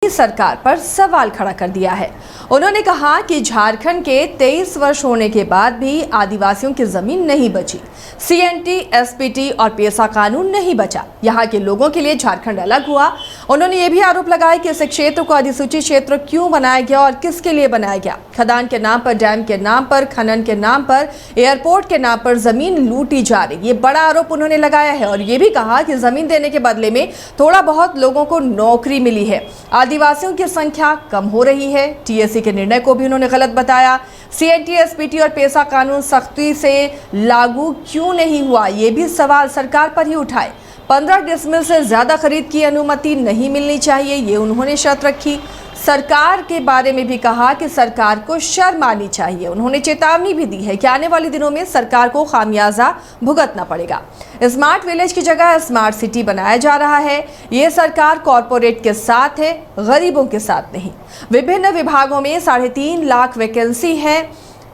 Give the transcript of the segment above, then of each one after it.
सरकार पर सवाल खड़ा कर दिया है। उन्होंने कहा कि झारखंड के 23 वर्ष होने के बाद भी आदिवासियों की जमीन नहीं बची, सीएनटी, एसपीटी और पेसा कानून नहीं बचा, यहाँ के लोगों के लिए झारखंड अलग हुआ। उन्होंने ये भी आरोप लगाया कि इस क्षेत्र को अधिसूचित क्षेत्र क्यों बनाया गया और किसके लिए बनाया गया। खदान के नाम पर, डैम के नाम पर, खनन के नाम पर, एयरपोर्ट के नाम पर जमीन लूटी जा रही, ये बड़ा आरोप उन्होंने लगाया है। और ये भी कहा कि जमीन देने के बदले में थोड़ा बहुत लोगों को नौकरी मिली है, आदिवासियों की संख्या कम हो रही है। टीएससी के निर्णय को भी उन्होंने गलत बताया। सीएनटी, एसपीटी और पेसा कानून सख्ती से लागू क्यों नहीं हुआ, ये भी सवाल सरकार पर ही उठाए। 15 डिसमिल से ज्यादा खरीद की अनुमति नहीं मिलनी चाहिए, ये उन्होंने शर्त रखी। सरकार के बारे में भी कहा कि सरकार को शर्म आनी चाहिए। उन्होंने चेतावनी भी दी है कि आने वाले दिनों में सरकार को खामियाजा भुगतना पड़ेगा। स्मार्ट विलेज की जगह स्मार्ट सिटी बनाया जा रहा है। ये सरकार कॉरपोरेट के साथ है, गरीबों के साथ नहीं। विभिन्न विभागों में 3.5 लाख वैकेंसी है।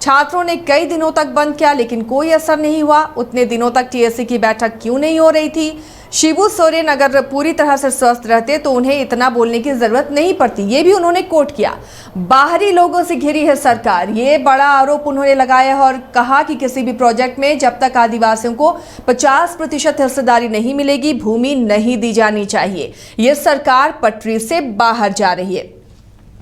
छात्रों ने कई दिनों तक बंद किया लेकिन कोई असर नहीं हुआ। उतने दिनों तक टीएससी की बैठक क्यों नहीं हो रही थी? शिबू सोरेन अगर पूरी तरह से स्वस्थ रहते तो उन्हें इतना बोलने की जरूरत नहीं पड़ती, ये भी उन्होंने कोट किया। बाहरी लोगों से घिरी है सरकार, ये बड़ा आरोप उन्होंने लगाया है और कहा कि किसी भी प्रोजेक्ट में जब तक आदिवासियों को 50% हिस्सेदारी नहीं मिलेगी, भूमि नहीं दी जानी चाहिए। ये सरकार पटरी से बाहर जा रही है।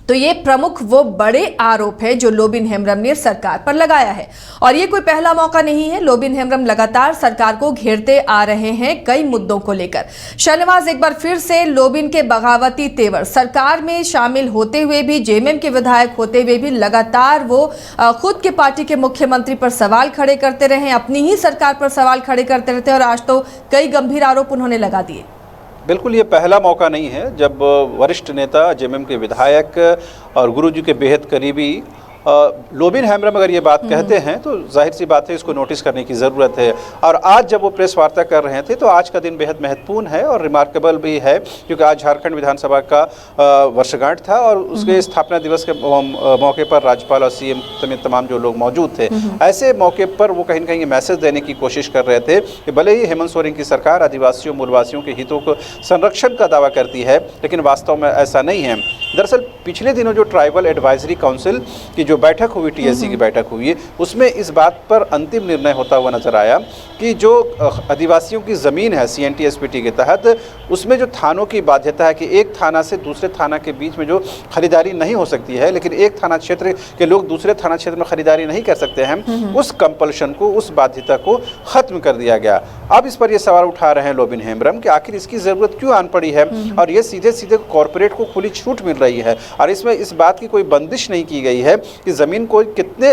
तो ये प्रमुख वो बड़े आरोप है जो लोबिन हेम्ब्रम ने सरकार पर लगाया है। और ये कोई पहला मौका नहीं है। लोबिन हेम्ब्रम लगातार सरकार को घेरते आ रहे हैं कई मुद्दों को लेकर। शनिवार एक बार फिर से लोबिन के बगावती तेवर, सरकार में शामिल होते हुए भी, जेएमएम के विधायक होते हुए भी लगातार वो खुद के पार्टी के मुख्यमंत्री पर सवाल खड़े करते रहे, अपनी ही सरकार पर सवाल खड़े करते रहते और आज तो कई गंभीर आरोप उन्होंने लगा दिए। बिल्कुल, ये पहला मौका नहीं है जब वरिष्ठ नेता, जेएमएम के विधायक और गुरुजी के बेहद करीबी लोबिन हेम्ब्रम अगर ये बात कहते हैं तो जाहिर सी बात है इसको नोटिस करने की ज़रूरत है। और आज जब वो प्रेस वार्ता कर रहे थे तो आज का दिन बेहद महत्वपूर्ण है और रिमार्केबल भी है, क्योंकि आज झारखंड विधानसभा का वर्षगांठ था और उसके स्थापना दिवस के मौके पर राज्यपाल और सीएम समेत तमाम जो लोग मौजूद थे। ऐसे मौके पर वो कहीं ना कहीं मैसेज देने की कोशिश कर रहे थे कि भले ही हेमंत सोरेन की सरकार आदिवासियों, मूलवासियों के हितों को संरक्षण का दावा करती है, लेकिन वास्तव में ऐसा नहीं है। दरअसल पिछले दिनों जो ट्राइबल एडवाइजरी काउंसिल की जो बैठक हुई, टीएससी की बैठक हुई है, उसमें इस बात पर अंतिम निर्णय होता हुआ नजर आया कि जो आदिवासियों की ज़मीन है सीएनटी एसपीटी के तहत, उसमें जो थानों की बाध्यता है कि एक थाना से दूसरे थाना के बीच में जो खरीदारी नहीं हो सकती है, लेकिन एक थाना क्षेत्र के लोग दूसरे थाना क्षेत्र में खरीदारी नहीं कर सकते हैं, उस कंपल्शन को, उस बाध्यता को ख़त्म कर दिया गया। अब इस पर यह सवाल उठा रहे हैं लोबिन हेम्ब्रम कि आखिर इसकी ज़रूरत क्यों आन पड़ी है और ये सीधे सीधे कॉरपोरेट को खुली छूट मिल रही है और इसमें इस बात की कोई बंदिश नहीं की गई है कि ज़मीन को कितने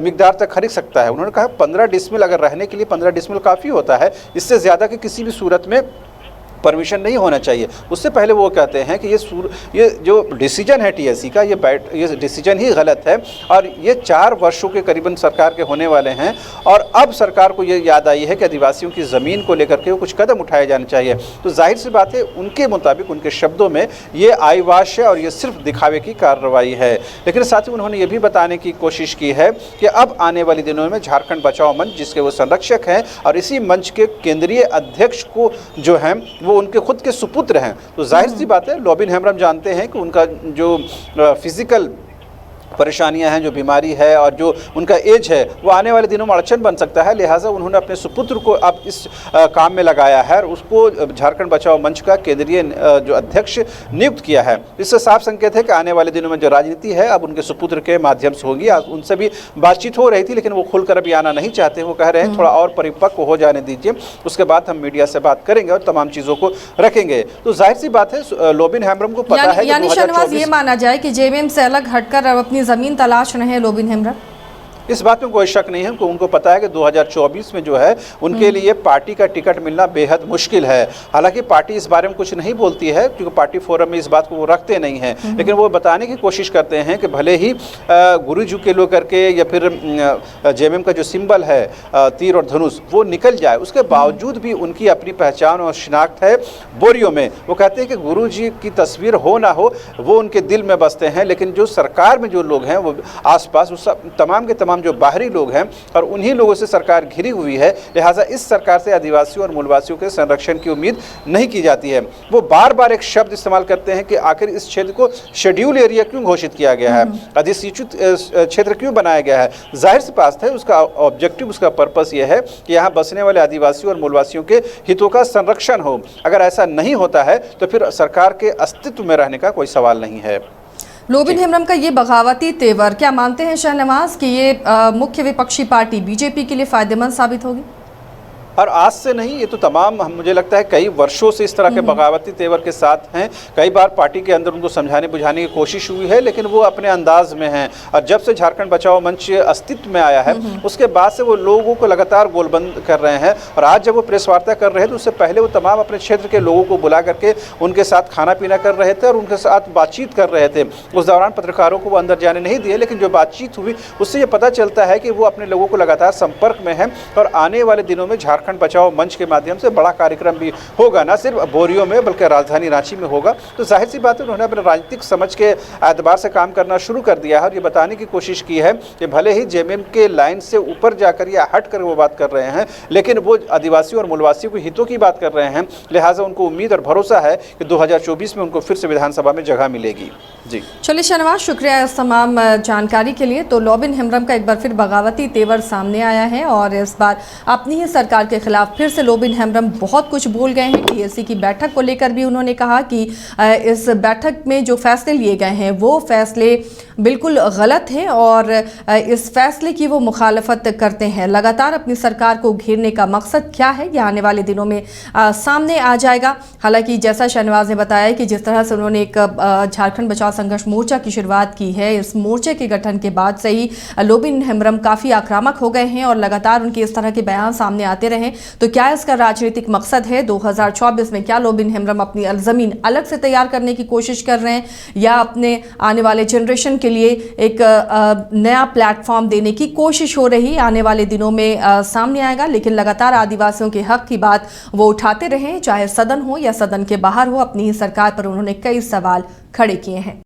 मिकदार तक खरीद सकता है। उन्होंने कहा 15 डिसमिल अगर रहने के लिए 15 डिसमिल काफ़ी होता है, इससे ज़्यादा की किसी भी सूरत में परमिशन नहीं होना चाहिए। उससे पहले वो कहते हैं कि ये जो डिसीजन है टीएससी का, ये डिसीजन ही गलत है और ये 4 वर्षों के करीबन सरकार के होने वाले हैं और अब सरकार को ये याद आई है कि आदिवासियों की ज़मीन को लेकर के कुछ कदम उठाए जाने चाहिए। तो जाहिर सी बात है, उनके मुताबिक, उनके शब्दों में ये आईवाश है और ये सिर्फ दिखावे की कार्रवाई है। लेकिन साथ ही उन्होंने ये भी बताने की कोशिश की है कि अब आने वाले दिनों में झारखंड बचाओ मंच, जिसके वो संरक्षक हैं और इसी मंच के केंद्रीय अध्यक्ष को जो है वो उनके खुद के सुपुत्र हैं। तो जाहिर सी बात है, लोबिन हेम्ब्रम जानते हैं कि उनका जो फिजिकल परेशानियां हैं, जो बीमारी है और जो उनका एज है, वो आने वाले दिनों में अड़चन बन सकता है। लिहाजा उन्होंने अपने सुपुत्र को अब इस काम में लगाया है और उसको झारखंड बचाओ मंच का केंद्रीय जो अध्यक्ष नियुक्त किया है। इससे साफ संकेत है कि आने वाले दिनों में जो राजनीति है अब उनके सुपुत्र के माध्यम से होगी। उनसे भी बातचीत हो रही थी लेकिन वो खुलकर अभी आना नहीं चाहते। वो कह रहे हैं थोड़ा और परिपक्व हो जाने दीजिए, उसके बाद हम मीडिया से बात करेंगे और तमाम चीज़ों को रखेंगे। तो जाहिर सी बात है, लोबिन हेम्ब्रम को पता है। यानी शनिवार ये माना जाए कि जेएमएम से अलग हटकर अब अपनी जमीन तलाश रहे हैं लोबिन हेम्ब्रम? इस बात में कोई शक नहीं है। उनको पता है कि 2024 में जो है उनके लिए पार्टी का टिकट मिलना बेहद मुश्किल है। हालांकि पार्टी इस बारे में कुछ नहीं बोलती है क्योंकि पार्टी फोरम में इस बात को वो रखते नहीं हैं, लेकिन वो बताने की कोशिश करते हैं कि भले ही गुरुजी के लो करके या फिर जेएमएम का जो सिंबल है तीर और धनुष वो निकल जाए, उसके बावजूद भी उनकी अपनी पहचान और शिनाख्त है बोरियों में। वो कहते हैं कि गुरुजी की तस्वीर हो ना हो, वो उनके दिल में बसते हैं, लेकिन जो सरकार में जो लोग हैं वो आसपास, वो सब तमाम के तमाम तमाम जो बाहरी लोग हैं और उन्हीं लोगों से सरकार घिरी हुई है। लिहाजा इस सरकार से आदिवासियों और मूलवासियों के संरक्षण की उम्मीद नहीं की जाती है। वो बार बार एक शब्द इस्तेमाल करते हैं कि आखिर इस क्षेत्र को शेड्यूल एरिया क्यों घोषित किया गया है, अधिसूचित क्षेत्र क्यों बनाया गया है। जाहिर सी बात है उसका ऑब्जेक्टिव, उसका पर्पस यह है कि यहाँ बसने वाले आदिवासियों और मूलवासियों के हितों का संरक्षण हो। अगर ऐसा नहीं होता है तो फिर सरकार के अस्तित्व में रहने का कोई सवाल नहीं है। लोबिन हेम्ब्रम का ये बगावती तेवर, क्या मानते हैं शाहनवाज कि ये मुख्य विपक्षी पार्टी बीजेपी के लिए फायदेमंद साबित होगी? और आज से नहीं, ये तो तमाम मुझे लगता है कई वर्षों से इस तरह के बगावती तेवर के साथ हैं। कई बार पार्टी के अंदर उनको समझाने बुझाने की कोशिश हुई है, लेकिन वो अपने अंदाज में हैं। और जब से झारखंड बचाओ मंच अस्तित्व में आया है उसके बाद से वो लोगों को लगातार गोलबंद कर रहे हैं। और आज जब वो प्रेस वार्ता कर रहे थे तो उससे पहले वो तमाम अपने क्षेत्र के लोगों को बुला करके उनके साथ खाना पीना कर रहे थे और उनके साथ बातचीत कर रहे थे। उस दौरान पत्रकारों को वो अंदर जाने नहीं दिए, लेकिन जो बातचीत हुई उससे ये पता चलता है कि वो अपने लोगों को लगातार संपर्क में हैं। और आने वाले दिनों में झारखंड बचाओ मंच के माध्यम से बड़ा कार्यक्रम भी होगा, ना सिर्फ बोरियो में बल्कि राजधानी रांची में होगा। तो जाहिर सी बात है उन्होंने अपने राजनीतिक समझ के एतबार से काम करना शुरू कर दिया है और ये बताने की कोशिश की है कि भले ही जेएमएम के लाइन से ऊपर जाकर या हट कर वो बात कर रहे हैं, लेकिन वो आदिवासियों और मूलवासियों के हितों की बात कर रहे हैं। लिहाजा उनको उम्मीद और भरोसा है कि 2024 में उनको फिर से विधानसभा में जगह मिलेगी। जी चलिए शाहनवाज, शुक्रिया इस तमाम जानकारी के लिए। तो लोबिन हेम्ब्रम का एक बार फिर बगावती तेवर सामने आया है और इस बार अपनी ही सरकार के खिलाफ फिर से लोबिन हेम्ब्रम बहुत कुछ बोल गए हैं। टीएससी की बैठक को लेकर भी उन्होंने कहा कि इस बैठक में जो फैसले लिए गए हैं वो फैसले बिल्कुल गलत हैं और इस फैसले की वो मुखालफत करते हैं। लगातार अपनी सरकार को घेरने का मकसद क्या है, यह आने वाले दिनों में सामने आ जाएगा। हालांकि जैसा शाहनवाज ने बताया कि जिस तरह से उन्होंने एक झारखंड बचाओ संघर्ष मोर्चा की शुरुआत की है, इस मोर्चे के गठन के बाद से ही लोबिन हेम्ब्रम काफ़ी आक्रामक हो गए हैं और लगातार उनके इस तरह के बयान सामने आते रहे। तो क्या इसका राजनीतिक मकसद है? 2024 में क्या लोबिन हेम्ब्रम अपनी ज़मीन अलग से तैयार करने की कोशिश कर रहे हैं या अपने आने वाले जनरेशन के लिए एक नया प्लेटफॉर्म देने की कोशिश हो रही? आने वाले दिनों में सामने आएगा। लेकिन लगातार आदिवासियों के हक की बात वो उठाते रहे, चाहे सदन हो या सदन के बाहर हो। अपनी ही सरकार पर उन्होंने कई सवाल खड़े किए हैं।